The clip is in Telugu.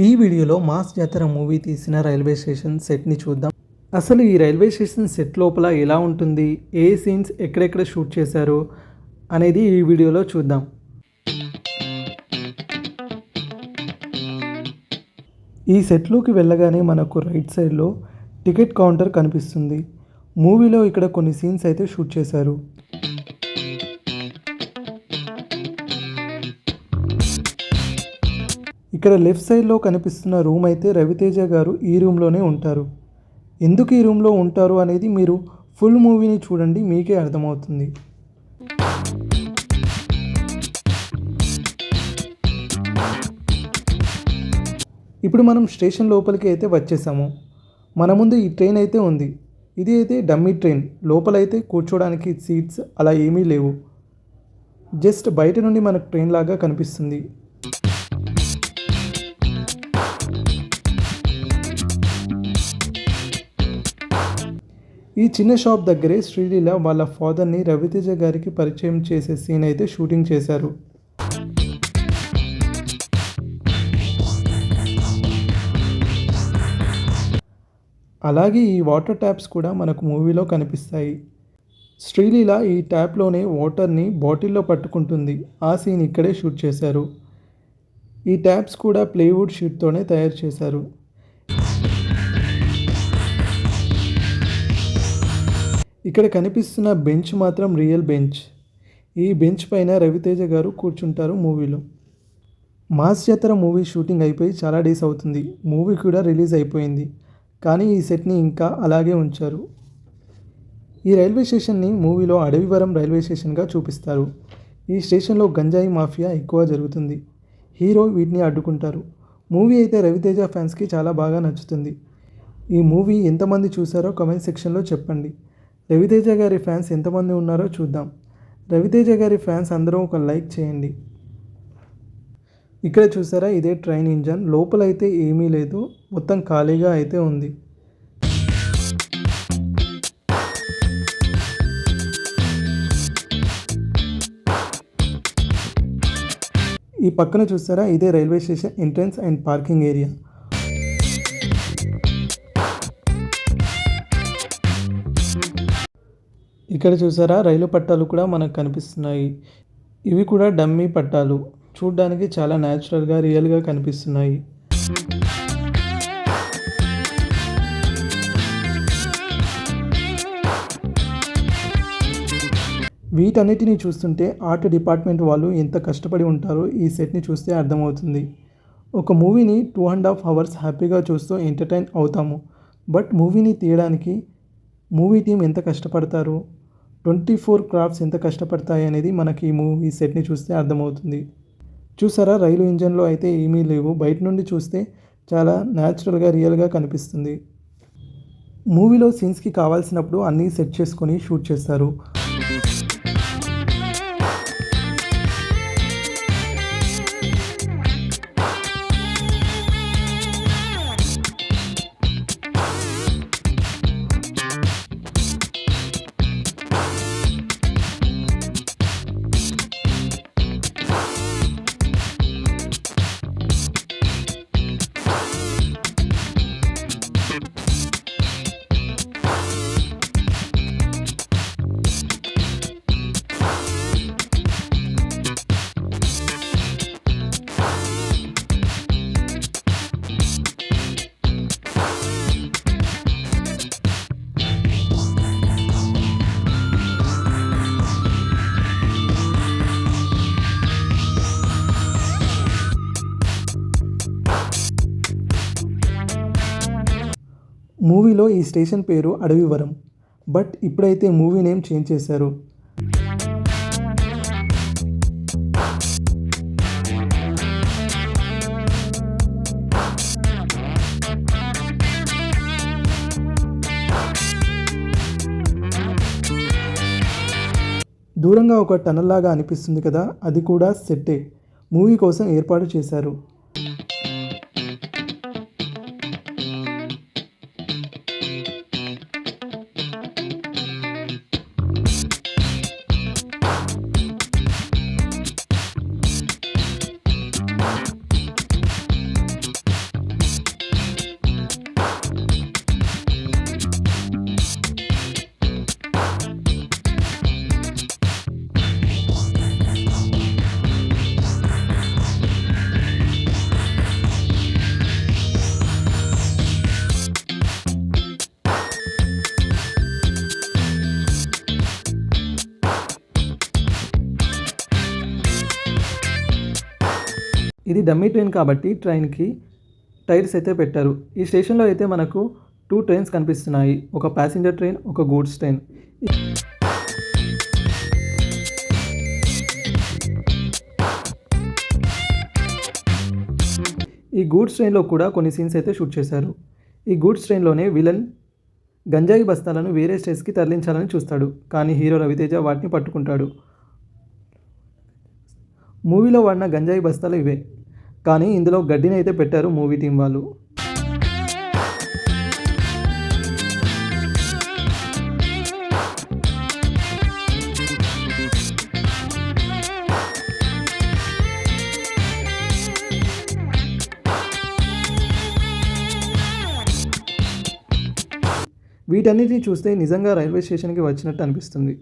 ఈ వీడియోలో మాస్ జాతర మూవీ తీసిన రైల్వే స్టేషన్ సెట్ని చూద్దాం. అసలు ఈ రైల్వే స్టేషన్ సెట్ లోపల ఎలా ఉంటుంది, ఏ సీన్స్ ఎక్కడెక్కడ షూట్ చేశారు అనేది ఈ వీడియోలో చూద్దాం. ఈ సెట్లోకి వెళ్ళగానే మనకు రైట్ సైడ్లో టికెట్ కౌంటర్ కనిపిస్తుంది. మూవీలో ఇక్కడ కొన్ని సీన్స్ అయితే షూట్ చేశారు. ఇక్కడ లెఫ్ట్ సైడ్లో కనిపిస్తున్న రూమ్ అయితే రవితేజ గారు ఈ రూమ్లోనే ఉంటారు. ఎందుకు ఈ రూమ్లో ఉంటారు అనేది మీరు ఫుల్ మూవీని చూడండి, మీకే అర్థమవుతుంది. ఇప్పుడు మనం స్టేషన్ లోపలికి అయితే వచ్చేసాము. మన ముందు ఈ ట్రైన్ అయితే ఉంది. ఇది అయితే డమ్మీ ట్రైన్. లోపలైతే కూర్చోడానికి సీట్స్ అలా ఏమీ లేవు. జస్ట్ బయట నుండి మనకు ట్రైన్ లాగా కనిపిస్తుంది. ఈ చిన్న షాప్ దగ్గరే శ్రీలీల వాళ్ళ ఫాదర్ని రవితేజ గారికి పరిచయం చేసే సీన్ అయితే షూటింగ్ చేశారు. అలాగే ఈ వాటర్ ట్యాప్స్ కూడా మనకు మూవీలో కనిపిస్తాయి. శ్రీలీల ఈ ట్యాప్లోనే వాటర్ని బాటిల్లో పట్టుకుంటుంది. ఆ సీన్ ఇక్కడే షూట్ చేశారు. ఈ ట్యాప్స్ కూడా ప్లేవుడ్ షీట్తోనే తయారు చేశారు. ఇక్కడ కనిపిస్తున్న బెంచ్ మాత్రం రియల్ బెంచ్. ఈ బెంచ్ పైన రవితేజ గారు కూర్చుంటారు మూవీలో. మాస్ జాతర మూవీ షూటింగ్ అయిపోయి చాలా డేస్ అవుతుంది. మూవీ కూడా రిలీజ్ అయిపోయింది, కానీ ఈ సెట్ని ఇంకా అలాగే ఉంచారు. ఈ రైల్వే స్టేషన్ని మూవీలో అడవివరం రైల్వే స్టేషన్గా చూపిస్తారు. ఈ స్టేషన్లో గంజాయి మాఫియా ఎక్కువ జరుగుతుంది. హీరో వీటిని అడ్డుకుంటారు. మూవీ అయితే రవితేజ ఫ్యాన్స్కి చాలా బాగా నచ్చుతుంది. ఈ మూవీ ఎంతమంది చూసారో కామెంట్ సెక్షన్లో చెప్పండి. రవితేజ గారి ఫ్యాన్స్ ఎంతమంది ఉన్నారో చూద్దాం. రవితేజ గారి ఫ్యాన్స్ అందరూ ఒక లైక్ చేయండి. ఇక్కడ చూసారా, ఇదే ట్రైన్ ఇంజన్. లోపలైతే ఏమీ లేదు, మొత్తం ఖాళీగా అయితే ఉంది. ఈ పక్కన చూసారా, ఇదే railway station entrance and parking area. ఇక్కడ చూసారా, రైలు పట్టాలు కూడా మనకు కనిపిస్తున్నాయి. ఇవి కూడా డమ్మీ పట్టాలు. చూడ్డానికి చాలా న్యాచురల్గా రియల్గా కనిపిస్తున్నాయి. వీటన్నిటిని చూస్తుంటే ఆర్ట్ డిపార్ట్మెంట్ వాళ్ళు ఎంత కష్టపడి ఉంటారో ఈ సెట్ని చూస్తే అర్థమవుతుంది. ఒక మూవీని 2.5 hours హ్యాపీగా చూస్తూ ఎంటర్టైన్ అవుతాము. బట్ మూవీని తీయడానికి మూవీ టీం ఎంత కష్టపడతారు, 24 క్రాఫ్ట్స్ ఎంత కష్టపడతాయి అనేది మనకి ఈ మూవీ సెట్ని చూస్తే అర్థమవుతుంది. చూసారా, రైలు ఇంజన్లో అయితే ఏమీ లేవు. బయట నుండి చూస్తే చాలా న్యాచురల్గా రియల్గా కనిపిస్తుంది. మూవీలో సీన్స్కి కావాల్సినప్పుడు అన్నీ సెట్ చేసుకొని షూట్ చేస్తారు. మూవీలో ఈ స్టేషన్ పేరు అడవివరం, బట్ ఇప్పుడైతే మూవీ నేమ్ చేంజ్ చేశారు. దూరంగా ఒక టనల్ లాగా అనిపిస్తుంది కదా, అది కూడా సెట్టే. మూవీ కోసం ఏర్పాటు చేశారు. ఇది డమ్మీ ట్రైన్ కాబట్టి ట్రైన్కి టైర్స్ అయితే పెట్టారు. ఈ స్టేషన్లో అయితే మనకు 2 ట్రైన్స్ కనిపిస్తున్నాయి. ఒక ప్యాసింజర్ ట్రైన్, ఒక గూడ్స్ ట్రైన్. ఈ గూడ్స్ ట్రైన్లో కూడా కొన్ని సీన్స్ అయితే షూట్ చేశారు. ఈ గూడ్స్ ట్రైన్లోనే విలన్ గంజాయి బస్తాలను వేరే స్టేట్స్కి తరలించాలని చూస్తాడు. కానీ హీరో రవితేజ వాటిని పట్టుకుంటాడు. మూవీలో వాడిన గంజాయి బస్తాలు ఇవే, కానీ ఇందులో గడ్డిని అయితే పెట్టారు మూవీ టీం వాళ్ళు. వీటన్నిటిని చూస్తే నిజంగా రైల్వే స్టేషన్కి వచ్చినట్టు అనిపిస్తుంది.